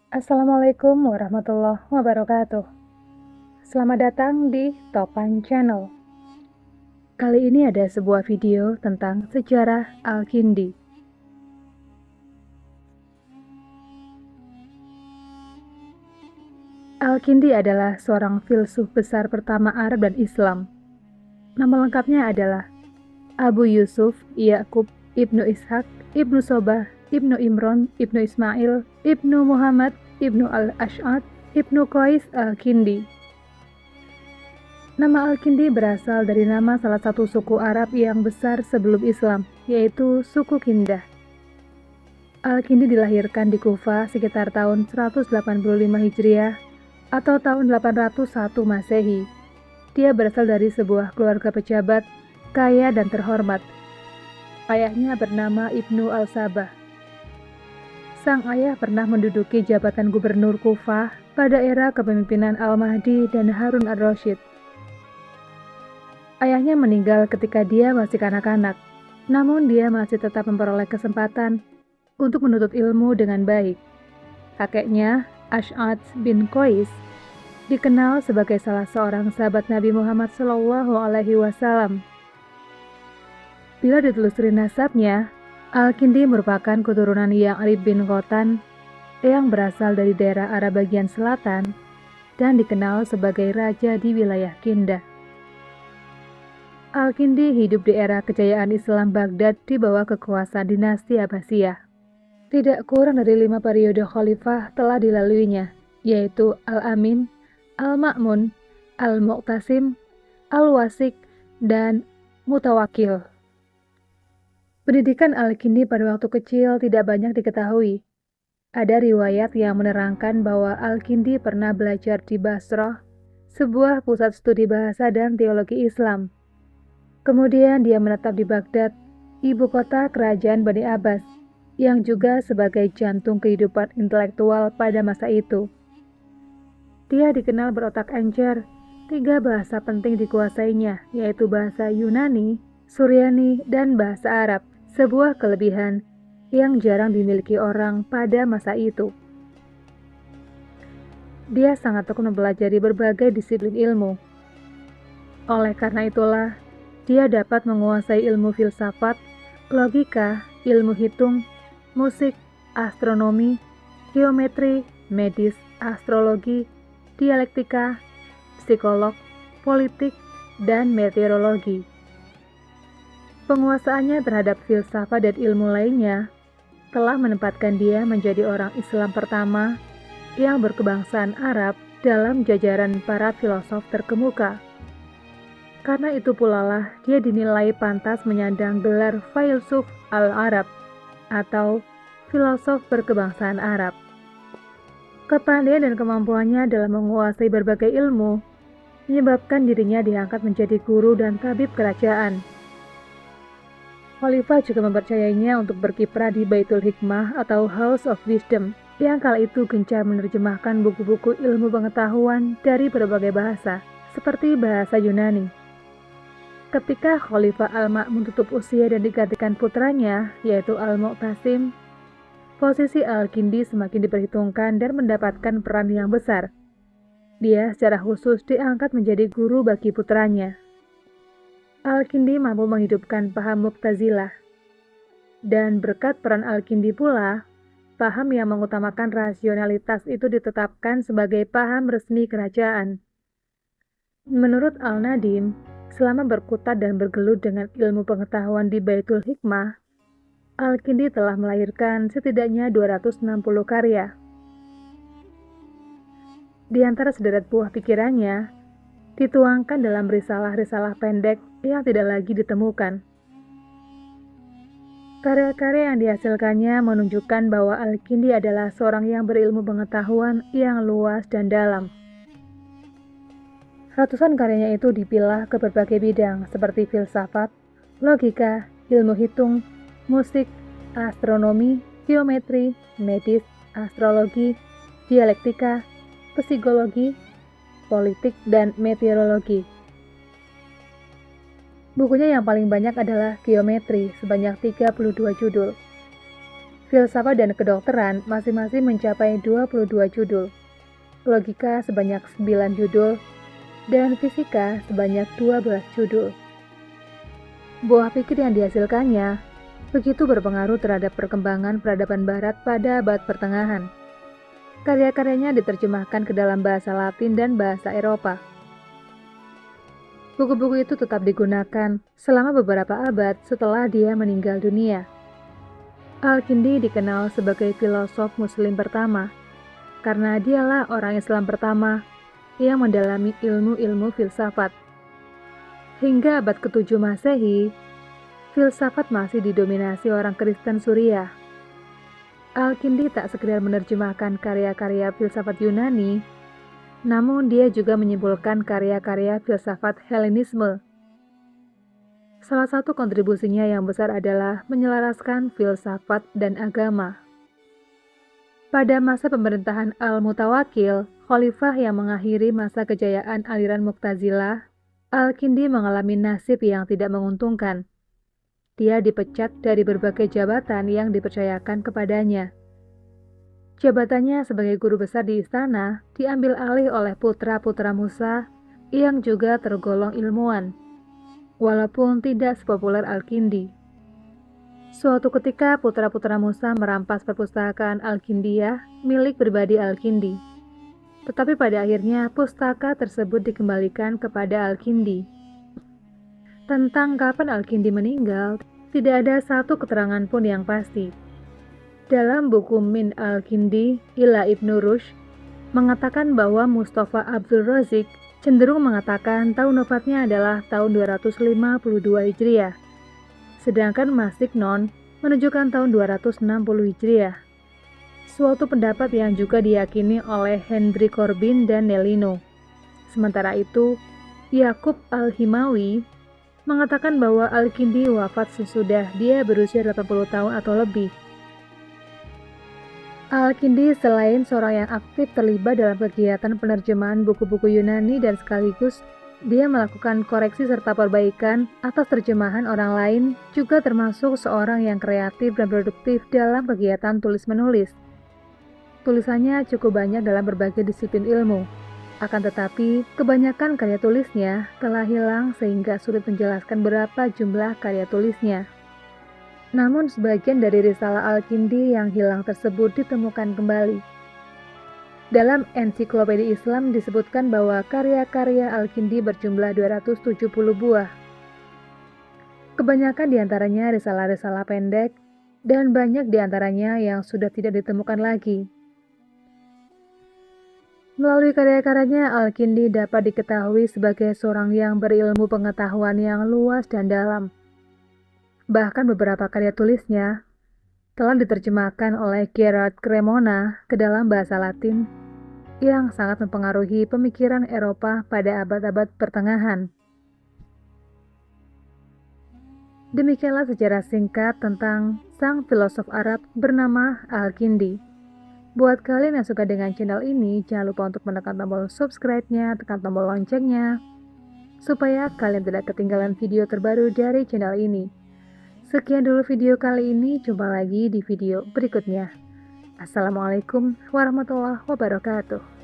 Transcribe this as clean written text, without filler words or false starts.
Assalamualaikum warahmatullahi wabarakatuh. Selamat datang di Topan Channel. Kali ini ada sebuah video tentang sejarah Al-Kindi. Al-Kindi adalah seorang filsuf besar pertama Arab dan Islam. Nama lengkapnya adalah Abu Yusuf Ya'qub Ibnu Ishaq Ibnu Sobah Ibnu Imron Ibnu Ismail Ibnu Muhammad Ibnu Al-Ash'ad Ibnu Qais Al-Kindi. Nama Al-Kindi berasal dari nama salah satu suku Arab yang besar sebelum Islam, yaitu suku Kindah. Al-Kindi dilahirkan di Kufa sekitar tahun 185 Hijriah atau tahun 801 Masehi. Dia berasal dari sebuah keluarga pejabat, kaya dan terhormat. Ayahnya bernama Ibnu Al-Sabah. Sang ayah pernah menduduki jabatan gubernur Kufah pada era kepemimpinan Al-Mahdi dan Harun Ar-Rasyid. Ayahnya meninggal ketika dia masih kanak-kanak, namun dia masih tetap memperoleh kesempatan untuk menuntut ilmu dengan baik. Kakeknya, Ash'ad bin Qais, dikenal sebagai salah seorang sahabat Nabi Muhammad SAW. Bila ditelusuri nasabnya, Al-Kindi merupakan keturunan Ya'rib bin Qotan yang berasal dari daerah Arab bagian selatan dan dikenal sebagai raja di wilayah Kindah. Al-Kindi hidup di era kejayaan Islam Baghdad di bawah kekuasaan dinasti Abbasiyah. Tidak kurang dari 5 periode khalifah telah dilaluinya, yaitu Al-Amin, Al-Ma'mun, Al-Mu'tasim, Al-Wasik, dan Mutawakil. Pendidikan Al-Kindi pada waktu kecil tidak banyak diketahui. Ada riwayat yang menerangkan bahwa Al-Kindi pernah belajar di Basrah, sebuah pusat studi bahasa dan teologi Islam. Kemudian dia menetap di Baghdad, ibu kota kerajaan Bani Abbas, yang juga sebagai jantung kehidupan intelektual pada masa itu. Dia dikenal berotak encer. 3 bahasa penting dikuasainya, yaitu bahasa Yunani, Suryani, dan bahasa Arab, sebuah kelebihan yang jarang dimiliki orang pada masa itu. Dia sangat tekun mempelajari berbagai disiplin ilmu. Oleh karena itulah, dia dapat menguasai ilmu filsafat, logika, ilmu hitung, musik, astronomi, geometri, medis, astrologi, dialektika, psikolog, politik, dan meteorologi. Penguasaannya terhadap filsafat dan ilmu lainnya telah menempatkan dia menjadi orang Islam pertama yang berkebangsaan Arab dalam jajaran para filosof terkemuka. Karena itu pula lah dia dinilai pantas menyandang gelar Filsuf al-Arab atau filosof berkebangsaan Arab. Kepandaian dan kemampuannya dalam menguasai berbagai ilmu menyebabkan dirinya diangkat menjadi guru dan tabib kerajaan. Khalifah juga mempercayainya untuk berkiprah di Baitul Hikmah atau House of Wisdom yang kala itu gencar menerjemahkan buku-buku ilmu pengetahuan dari berbagai bahasa, seperti bahasa Yunani. Ketika Khalifah Al-Ma'mun tutup usia dan digantikan putranya, yaitu Al-Mu'tasim, posisi Al-Kindi semakin diperhitungkan dan mendapatkan peran yang besar. Dia secara khusus diangkat menjadi guru bagi putranya. Al-Kindi mampu menghidupkan paham Mu'tazilah. Dan berkat peran Al-Kindi pula, paham yang mengutamakan rasionalitas itu ditetapkan sebagai paham resmi kerajaan. Menurut Al-Nadim, selama berkutat dan bergelut dengan ilmu pengetahuan di Baitul Hikmah, Al-Kindi telah melahirkan setidaknya 260 karya. Di antara sederet buah pikirannya, dituangkan dalam risalah-risalah pendek yang tidak lagi ditemukan. Karya-karya yang dihasilkannya menunjukkan bahwa Al-Kindi adalah seorang yang berilmu pengetahuan yang luas dan dalam. Ratusan karyanya itu dipilah ke berbagai bidang seperti filsafat, logika, ilmu hitung, musik, astronomi, geometri, medis, astrologi, dialektika, psikologi, politik, dan meteorologi. Bukunya yang paling banyak adalah Geometri sebanyak 32 judul. Filsafat dan kedokteran masing-masing mencapai 22 judul, logika sebanyak 9 judul, dan fisika sebanyak 12 judul. Buah pikir yang dihasilkannya begitu berpengaruh terhadap perkembangan peradaban barat pada abad pertengahan. Karya-karyanya diterjemahkan ke dalam bahasa Latin dan bahasa Eropa. Buku-buku itu tetap digunakan selama beberapa abad setelah dia meninggal dunia. Al-Kindi dikenal sebagai filosof Muslim pertama, karena dialah orang Islam pertama yang mendalami ilmu-ilmu filsafat. Hingga abad ke-7 Masehi, filsafat masih didominasi orang Kristen Suriah. Al-Kindi tak sekedar menerjemahkan karya-karya filsafat Yunani, namun dia juga menyimpulkan karya-karya filsafat Helenisme. Salah satu kontribusinya yang besar adalah menyelaraskan filsafat dan agama. Pada masa pemerintahan Al-Mutawakkil, khalifah yang mengakhiri masa kejayaan aliran Mu'tazilah, Al-Kindi mengalami nasib yang tidak menguntungkan. Dia dipecat dari berbagai jabatan yang dipercayakan kepadanya. Jabatannya sebagai guru besar di istana diambil alih oleh putra-putra Musa yang juga tergolong ilmuwan, walaupun tidak sepopuler Al-Kindi. Suatu ketika putra-putra Musa merampas perpustakaan Al-Kindiyah milik pribadi Al-Kindi. Tetapi pada akhirnya pustaka tersebut dikembalikan kepada Al-Kindi. Tentang kapan Al-Kindi meninggal, tidak ada satu keterangan pun yang pasti. Dalam buku Min Al-Kindi ila Ibnu Rushd mengatakan bahwa Mustafa Abdul Razik cenderung mengatakan tahun wafatnya adalah tahun 252 Hijriah, sedangkan Masignon menunjukkan tahun 260 Hijriah. Suatu pendapat yang juga diyakini oleh Henry Corbin dan Nelino. Sementara itu, Yakub Al-Himawi mengatakan bahwa Al-Kindi wafat sesudah dia berusia 80 tahun atau lebih. Al-Kindi selain seorang yang aktif terlibat dalam kegiatan penerjemahan buku-buku Yunani dan sekaligus dia melakukan koreksi serta perbaikan atas terjemahan orang lain, juga termasuk seorang yang kreatif dan produktif dalam kegiatan tulis-menulis. Tulisannya cukup banyak dalam berbagai disiplin ilmu. Akan tetapi, kebanyakan karya tulisnya telah hilang sehingga sulit menjelaskan berapa jumlah karya tulisnya. Namun sebagian dari risalah Al-Kindi yang hilang tersebut ditemukan kembali. Dalam ensiklopedia Islam disebutkan bahwa karya-karya Al-Kindi berjumlah 270 buah. Kebanyakan diantaranya risalah-risalah pendek dan banyak diantaranya yang sudah tidak ditemukan lagi. Melalui karya-karyanya, Al-Kindi dapat diketahui sebagai seorang yang berilmu pengetahuan yang luas dan dalam. Bahkan beberapa karya tulisnya telah diterjemahkan oleh Gerard Cremona ke dalam bahasa Latin yang sangat mempengaruhi pemikiran Eropa pada abad-abad pertengahan. Demikianlah sejarah singkat tentang sang filosof Arab bernama Al-Kindi. Buat kalian yang suka dengan channel ini, jangan lupa untuk menekan tombol subscribe-nya, tekan tombol loncengnya, supaya kalian tidak ketinggalan video terbaru dari channel ini. Sekian dulu video kali ini, jumpa lagi di video berikutnya. Assalamualaikum warahmatullahi wabarakatuh.